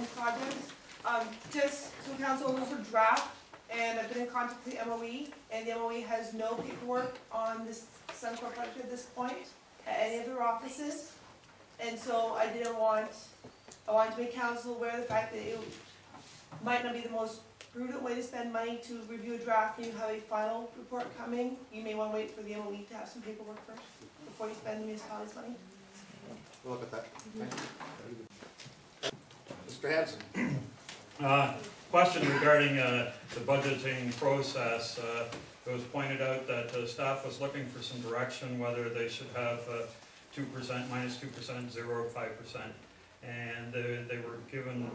building projects. Just so council knows, a draft, and I've been in contact with the MOE, and the MOE has no paperwork on this Suncor project at this point at any of their offices. And so I wanted to make council aware of the fact that it might not be the most prudent way to spend money to review a draft and you have a final report coming. You may want to wait for the MOE to have some paperwork first before you spend the municipality's money. We'll look at that. Mr. Hanson. Question regarding the budgeting process. It was pointed out that the staff was looking for some direction whether they should have 2%, -2%, 0 or 5%. And they were given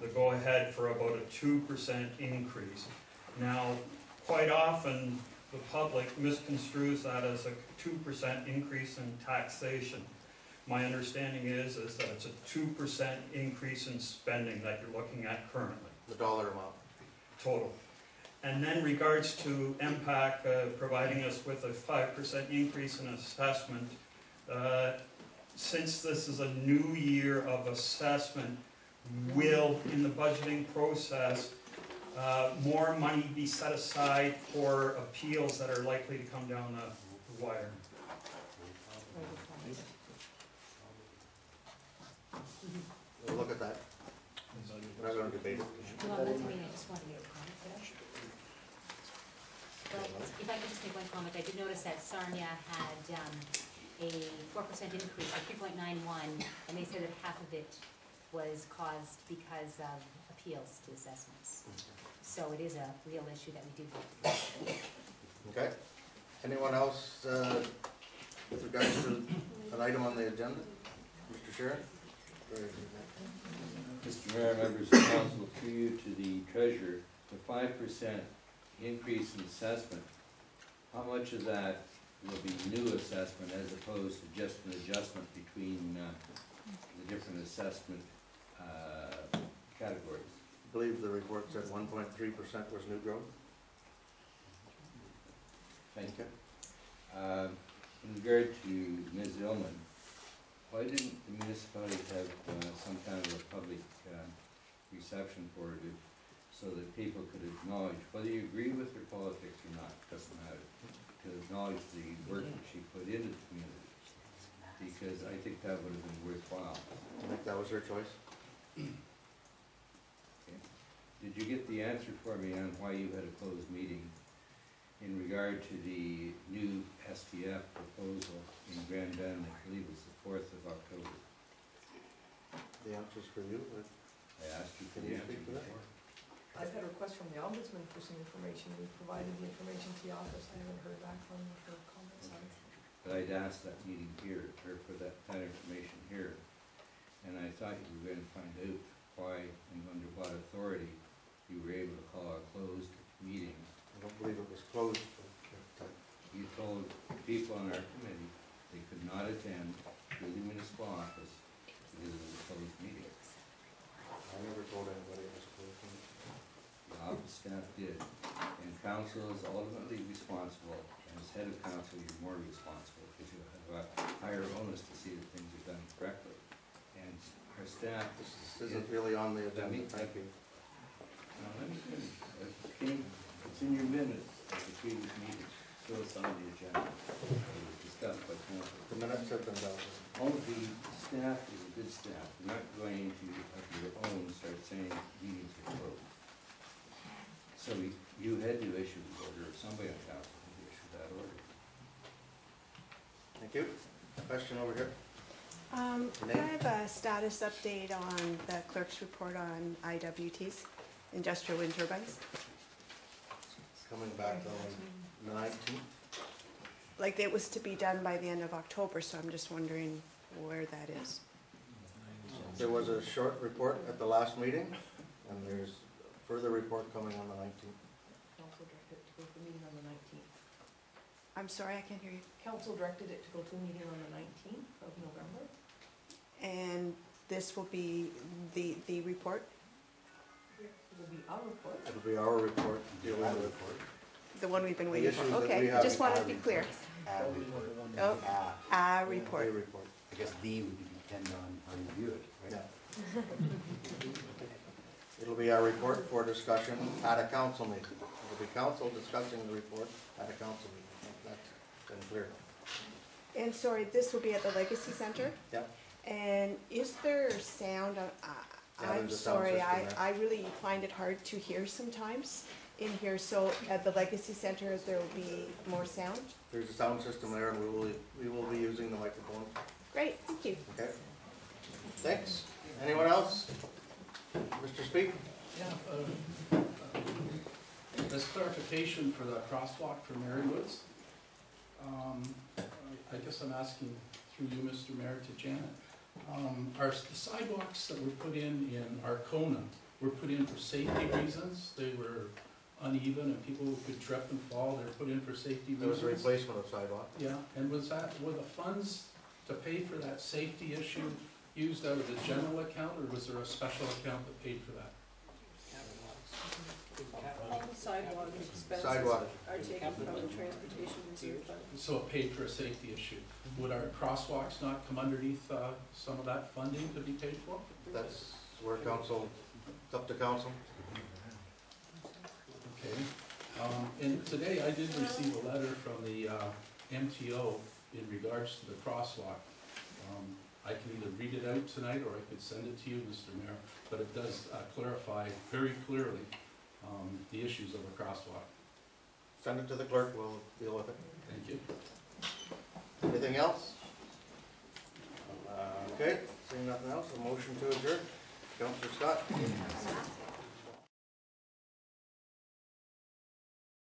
the go-ahead for about a 2% increase. Now, quite often the public misconstrues that as a 2% increase in taxation. My understanding is that it's a 2% increase in spending that you're looking at currently. The dollar amount. Total. And then regards to MPAC providing us with a 5% increase in assessment, since this is a new year of assessment, will, in the budgeting process, more money be set aside for appeals that are likely to come down the wire? We'll look at that. We're not going to debate it. Well, that's me, I just wanted to make a comment for that. But if I could just make one comment, I did notice that Sarnia had a 4% increase, or 3.91, and they said that half of it was caused because of appeals to assessments. So it is a real issue that we do have. Okay. Anyone else with regards to an item on the agenda? Mr. Sharon? Mr. Mayor, members of council, through you to the treasurer, the 5% increase in assessment, how much of that will be new assessment as opposed to just an adjustment between the different assessment categories? I believe the report said 1.3% was new growth. Thank you. In regard to Ms. Illman, why didn't the municipality have some kind of a public reception for her so that people could acknowledge, whether you agree with her politics or not, doesn't matter, to acknowledge the work that she put into the community? Because I think that would have been worthwhile. I think that was her choice. Okay. Did you get the answer for me on why you had a closed meeting in regard to the new SPF proposal in Grand Bend? I believe it was the 4th of October. The answer's for you. I asked you for Can the you answer speak to that? before. I've had a request from the ombudsman for some information. We've provided the information to the office. I haven't heard back from her comments on it. But I'd asked that meeting here, or for that information here, and I thought you were going to find out why and under what authority you were able to call a closed meeting. I don't believe it was closed. You told people on our committee they could not attend through the municipal office because it was a closed meeting. I never told anybody it was a closed meeting. The office staff did, and council is ultimately responsible, and as head of council you're more responsible because you have a higher onus to see that things are done correctly. And our staff... This isn't really on the agenda. Thank you. Now, let me finish. It's in your minutes of the previous meeting, so it's on the agenda. It was discussed by council. The minutes have been dealt with. All of the staff is a good staff. You're not going to, of your own, start saying meetings are closed. So you had to issue the order, or somebody on council had to issue that order. Thank you. Question over here. Can I have a status update on the clerk's report on IWTs, industrial wind turbines? It's coming back on the 19th. Like, it was to be done by the end of October, so I'm just wondering where that is. There was a short report at the last meeting, and there's a further report coming on the 19th. Council directed it to go to a meeting on the 19th. I'm sorry, I can't hear you. Council directed it to go to a meeting on the 19th of November. And this will be the report? It will be our report. It'll be our report, the report. The one we've been The waiting for? issues that we Okay, have just in wanted to our be clear. report. Oh, A report. report. I guess D would depend on how you view it, right? Yeah. It'll be our report for discussion at a council meeting. It'll be council discussing the report at a council meeting. That's been clear. And sorry, this will be at the Legacy Center? Yep. And is there sound, Yeah, I'm there's a sound sorry, system there. I really find it hard to hear sometimes in here, so at the Legacy Center, there will be more sound? There's a sound system there, and we will be using the microphone. Great, thank you. Okay. Thanks. Anyone else? Mr. Speak? Yeah, as clarification for the crosswalk for Marywoods, I guess I'm asking through you, Mr. Mayor, to Janet. Are the sidewalks that were put in Arcona were put in for safety reasons? They were uneven and people could trip and fall, they're put in for safety reasons? There was a replacement of sidewalk. Yeah, and were the funds to pay for that safety issue used out of the general account, or was there a special account that paid for that? All the sidewalk expenses Sidewalk. are taken from the transportation reserve fund. So it paid for a safety issue. Would our crosswalks not come underneath some of that funding to be paid for? That's where council, it's up to council. Okay. And today I did receive a letter from the MTO in regards to the crosswalk. I can either read it out tonight or I could send it to you, Mr. Mayor, but it does clarify very clearly the issues of a crosswalk. Send it to the clerk, we'll deal with it. Thank you. Anything else? Okay, seeing nothing else, a motion to adjourn. Councilor Scott?